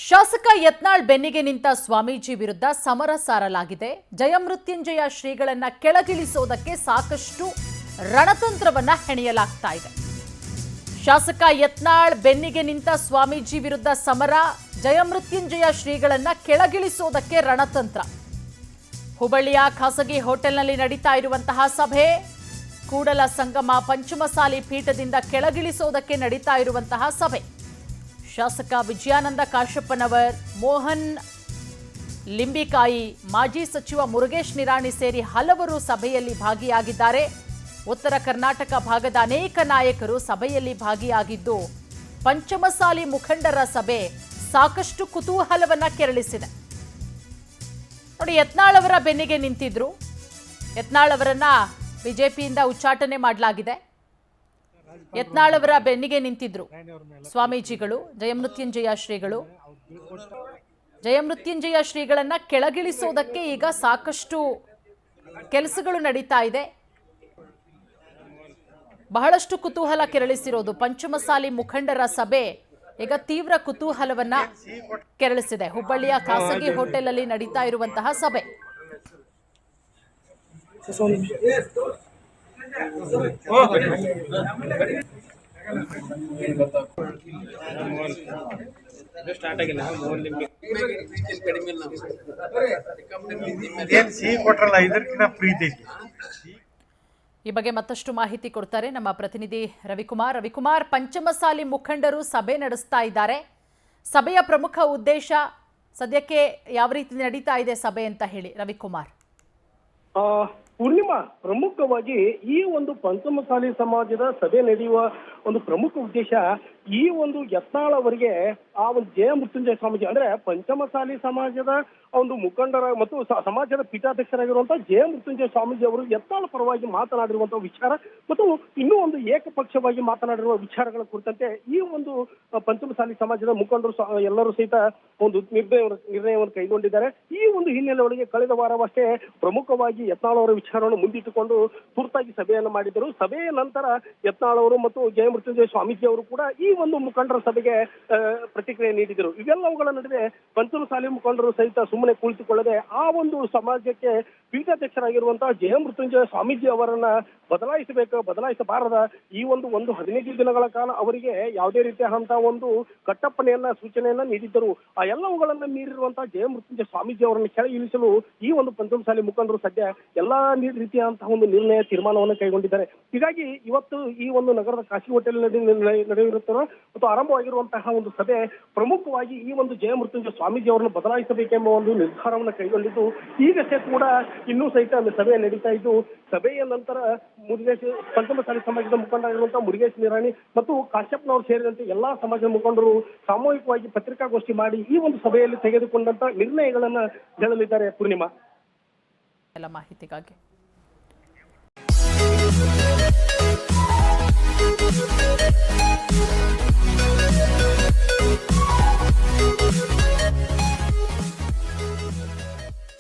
ಶಾಸಕ ಯತ್ನಾಳ್ ಬೆನ್ನಿಗೆ ನಿಂತ ಸ್ವಾಮೀಜಿ ವಿರುದ್ಧ ಸಮರ ಸಾರಲಾಗಿದೆ. ಜಯಮೃತ್ಯುಂಜಯ ಶ್ರೀಗಳನ್ನ ಕೆಳಗಿಳಿಸೋದಕ್ಕೆ ಸಾಕಷ್ಟು ರಣತಂತ್ರವನ್ನ ಹೆಣೆಯಲಾಗ್ತಾ ಇದೆ. ಶಾಸಕ ಯತ್ನಾಳ್ ಬೆನ್ನಿಗೆ ನಿಂತ ಸ್ವಾಮೀಜಿ ವಿರುದ್ಧ ಸಮರ, ಜಯಮೃತ್ಯುಂಜಯ ಶ್ರೀಗಳನ್ನ ಕೆಳಗಿಳಿಸೋದಕ್ಕೆ ರಣತಂತ್ರ. ಹುಬ್ಬಳ್ಳಿಯ ಖಾಸಗಿ ಹೋಟೆಲ್ನಲ್ಲಿ ನಡೀತಾ ಇರುವಂತಹ ಸಭೆ, ಕೂಡಲ ಸಂಗಮ ಪಂಚಮಸಾಲಿ ಪೀಠದಿಂದ ಕೆಳಗಿಳಿಸೋದಕ್ಕೆ ನಡೀತಾ ಇರುವಂತಹ ಸಭೆ. ಶಾಸಕ ವಿಜಯಾನಂದ ಕಾಶಪ್ಪನವರ್, ಮೋಹನ್ ಲಿಂಬಿಕಾಯಿ, ಮಾಜಿ ಸಚಿವ ಮುರುಗೇಶ್ ನಿರಾಣಿ ಸೇರಿ ಹಲವರು ಸಭೆಯಲ್ಲಿ ಭಾಗಿಯಾಗಿದ್ದಾರೆ. ಉತ್ತರ ಕರ್ನಾಟಕ ಭಾಗದ ಅನೇಕ ನಾಯಕರು ಸಭೆಯಲ್ಲಿ ಭಾಗಿಯಾಗಿದ್ದು, ಪಂಚಮಸಾಲಿ ಮುಖಂಡರ ಸಭೆ ಸಾಕಷ್ಟು ಕುತೂಹಲವನ್ನ ಕೆರಳಿಸಿದೆ. ನೋಡಿ, ಯತ್ನಾಳ್ ಅವರ ಬೆನ್ನಿಗೆ ನಿಂತಿದ್ರು. ಯತ್ನಾಳ್ ಅವರನ್ನ ಬಿಜೆಪಿಯಿಂದ ಉಚ್ಚಾಟನೆ ಮಾಡಲಾಗಿದೆ. ಯತ್ನಾಳ್ ಅವರ ಬೆನ್ನಿಗೆ ನಿಂತಿದ್ರು ಸ್ವಾಮೀಜಿಗಳು, ಜಯಮೃತ್ಯುಂಜಯ ಶ್ರೀಗಳು. ಜಯಮೃತ್ಯುಂಜಯ ಶ್ರೀಗಳನ್ನ ಕೆಳಗಿಳಿಸೋದಕ್ಕೆ ಈಗ ಸಾಕಷ್ಟು ಕೆಲಸಗಳು ನಡೀತಾ ಇದೆ. ಬಹಳಷ್ಟು ಕುತೂಹಲ ಕೆರಳಿಸಿರೋದು ಪಂಚಮಸಾಲಿ ಮುಖಂಡರ ಸಭೆ ಈಗ ತೀವ್ರ ಕುತೂಹಲವನ್ನ ಕೆರಳಿಸಿದೆ. ಹುಬ್ಬಳ್ಳಿಯ ಖಾಸಗಿ ಹೋಟೆಲ್ ಅಲ್ಲಿ ನಡೀತಾ ಇರುವಂತಹ ಸಭೆ. ಈ ಬಗ್ಗೆ ಮತ್ತಷ್ಟು ಮಾಹಿತಿ ಕೊಡ್ತಾರೆ ನಮ್ಮ ಪ್ರತಿನಿಧಿ ರವಿಕುಮಾರ್. ರವಿಕುಮಾರ್, ಪಂಚಮಸಾಲಿ ಮುಖಂಡರು ಸಭೆ ನಡೆಸ್ತಾ ಇದ್ದಾರೆ. ಸಭೆಯ ಪ್ರಮುಖ ಉದ್ದೇಶ ಸದ್ಯಕ್ಕೆ ಯಾವ ರೀತಿ ನಡೀತಾ ಇದೆ ಸಭೆ ಅಂತ ಹೇಳಿ ರವಿಕುಮಾರ್. ಪೂರ್ಣಿಮಾ, ಪ್ರಮುಖವಾಗಿ ಈ ಒಂದು ಪಂಚಮಸಾಲಿ ಸಮಾಜದ ಸಭೆ ನಡೆಯುವ ಒಂದು ಪ್ರಮುಖ ಉದ್ದೇಶ ಈ ಒಂದು ಯತ್ನಾಳ್ ಅವರಿಗೆ ಆ ಒಂದು ಜಯಮೃತ್ಯುಂಜಯ ಸ್ವಾಮೀಜಿ ಅಂದ್ರೆ ಪಂಚಮಸಾಲಿ ಸಮಾಜದ ಒಂದು ಮುಖಂಡರ ಮತ್ತು ಸಮಾಜದ ಪೀಠಾಧ್ಯಕ್ಷರಾಗಿರುವಂತಹ ಜಯಮೃತ್ಯುಂಜಯ ಸ್ವಾಮೀಜಿ ಅವರು ಯತ್ನಾಳ್ ಪರವಾಗಿ ಮಾತನಾಡಿರುವಂತಹ ವಿಚಾರ ಮತ್ತು ಇನ್ನೂ ಒಂದು ಏಕಪಕ್ಷವಾಗಿ ಮಾತನಾಡಿರುವ ವಿಚಾರಗಳ ಕುರಿತಂತೆ ಈ ಒಂದು ಪಂಚಮಸಾಲಿ ಸಮಾಜದ ಮುಖಂಡರು ಎಲ್ಲರೂ ಸಹಿತ ಒಂದು ನಿರ್ಣಯವನ್ನು ಕೈಗೊಂಡಿದ್ದಾರೆ. ಈ ಒಂದು ಹಿನ್ನೆಲೆ ಒಳಗೆ ಕಳೆದ ವಾರವಷ್ಟೇ ಪ್ರಮುಖವಾಗಿ ಯತ್ನಾಳ್ ಅವರ ವಿಚಾರವನ್ನು ಮುಂದಿಟ್ಟುಕೊಂಡು ತುರ್ತಾಗಿ ಸಭೆಯನ್ನು ಮಾಡಿದರು. ಸಭೆಯ ನಂತರ ಯತ್ನಾಳ್ ಅವರು ಮತ್ತು ಜಯಮೃತ್ಯುಂಜಯ ಸ್ವಾಮೀಜಿ ಅವರು ಕೂಡ ಈ ಒಂದು ಮುಖಂಡರ ಸಭೆಗೆ ಪ್ರತಿಕ್ರಿಯೆ ನೀಡಿದರು. ಇವೆಲ್ಲವುಗಳ ನಡುವೆ ಪಂಚಮಸಾಲಿ ಮುಖಂಡರು ಸಹಿತ ಸುಮ್ಮನೆ ಕುಳಿತುಕೊಳ್ಳದೆ ಆ ಒಂದು ಸಮಾಜಕ್ಕೆ ಪೀಠಾಧ್ಯಕ್ಷರಾಗಿರುವಂತಹ ಜಯಮೃತ್ಯುಂಜಯ ಸ್ವಾಮೀಜಿ ಅವರನ್ನ ಬದಲಾಯಿಸಬಾರದ ಈ ಒಂದು 15 ದಿನಗಳ ಕಾಲ ಅವರಿಗೆ ಯಾವುದೇ ರೀತಿಯಾದಂತಹ ಒಂದು ಕಟ್ಟಪ್ಪಣೆಯನ್ನ ಸೂಚನೆಯನ್ನ ನೀಡಿದ್ದರು. ಆ ಎಲ್ಲವುಗಳನ್ನ ಮೀರಿರುವಂತಹ ಜಯಮೃತ್ಯುಂಜಯ ಸ್ವಾಮೀಜಿ ಅವರನ್ನು ಕೆಳಗೆ ಇಳಿಸಲು ಈ ಒಂದು ಪಂಚಮಸಾಲಿ ಮುಖಂಡರು ಸದ್ಯ ಎಲ್ಲಾ ರೀತಿಯಾದಂತಹ ಒಂದು ನಿರ್ಣಯ ತೀರ್ಮಾನವನ್ನು ಕೈಗೊಂಡಿದ್ದಾರೆ. ಹೀಗಾಗಿ ಇವತ್ತು ಈ ಒಂದು ನಗರದ ಖಾಸಗಿ ಹೋಟೆಲ್ ನಡೆಯುತ್ತಿರುವ ಮತ್ತು ಆರಂಭವಾಗಿರುವಂತಹ ಒಂದು ಸಭೆ ಪ್ರಮುಖವಾಗಿ ಈ ಒಂದು ಜಯಮೃತ್ಯುಂಜಯ ಸ್ವಾಮೀಜಿ ಅವರನ್ನು ಬದಲಾಯಿಸಬೇಕೆಂಬ ಒಂದು ನಿರ್ಧಾರವನ್ನು ಕೈಗೊಂಡಿದ್ದು, ಈಗಷ್ಟೇ ಕೂಡ ಇನ್ನೂ ಸಹಿತ ಸಭೆ ನಡೀತಾ ಇದ್ದು, ಸಭೆಯ ನಂತರ ಪಂಚಮಸಾಲಿ ಸಮಾಜದ ಮುಖಂಡರಾಗಿರುವಂತಹ ಮುರುಗೇಶ್ ನಿರಾಣಿ ಮತ್ತು ಕಾಶ್ಯಪ್ನವರು ಸೇರಿದಂತೆ ಎಲ್ಲಾ ಸಮಾಜದ ಮುಖಂಡರು ಸಾಮೂಹಿಕವಾಗಿ ಪತ್ರಿಕಾಗೋಷ್ಠಿ ಮಾಡಿ ಈ ಒಂದು ಸಭೆಯಲ್ಲಿ ತೆಗೆದುಕೊಂಡಂತ ನಿರ್ಣಯಗಳನ್ನ ಹೇಳಲಿದ್ದಾರೆ. ಪೂರ್ಣಿಮಾ, ಎಲ್ಲ ಮಾಹಿತಿಗಾಗಿ